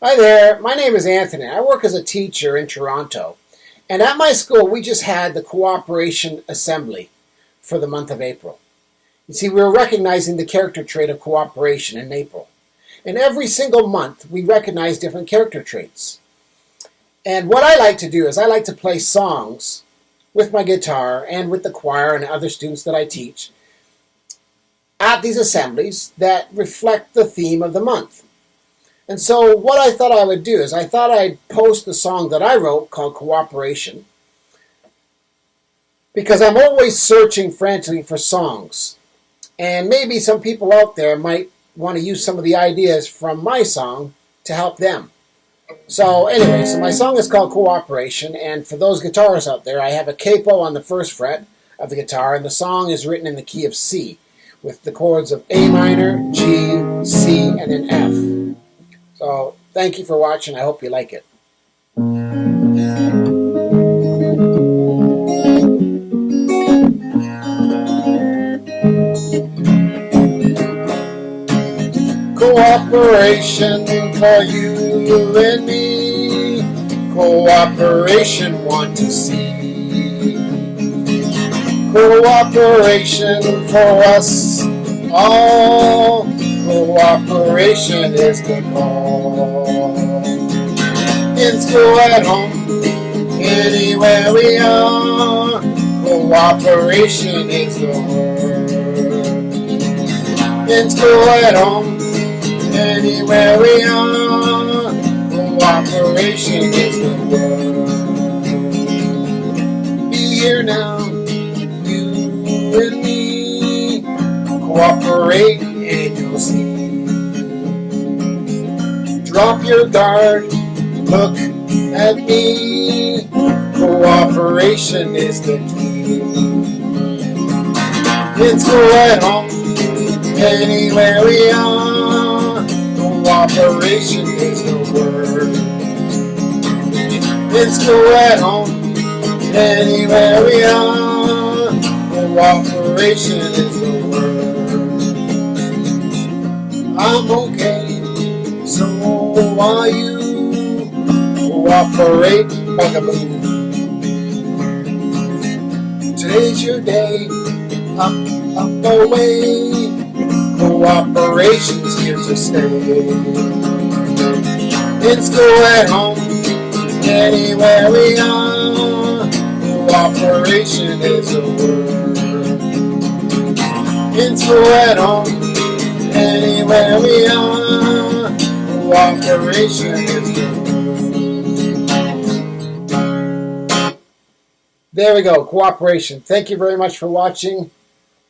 Hi there, my name is Anthony. I work as a teacher in Toronto. And at my school, we just had the Cooperation Assembly for the month of April. You see, we were recognizing the character trait of cooperation in April. And every single month, we recognize different character traits. And what I like to do is I like to play songs with my guitar and with the choir and other students that I teach at these assemblies that reflect the theme of the month. And so what I thought I would do is I thought I'd post the song that I wrote called Cooperation, because I'm always searching frantically for songs. And maybe some people out there might want to use some of the ideas from my song to help them. So anyway, so my song is called Cooperation, and for those guitarists out there, I have a capo on the first fret of the guitar, and the song is written in the key of C, with the chords of A minor, G, C, and then F. So, thank you for watching. I hope you like it. Cooperation for you and me. Cooperation want to see. Cooperation for us all. Cooperation is the goal. In school, at home, anywhere we are, cooperation is the word. In school, at home, anywhere we are, cooperation is the word. Be here now, you and me, cooperate and you'll see. Drop your guard, look at me. Cooperation is the key. In school, at home, anywhere we are, cooperation is the word. In school, at home, anywhere we are, cooperation is the word. I'm okay, so are you. Cooperate, BugaBoo. Today's your day, up, away. Cooperation's here to stay. In school, at home, anywhere we are, cooperation is a word. In school, at home, anywhere we are, cooperation is the word. There we go, Cooperation. Thank you very much for watching.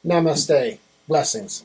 Namaste. Blessings.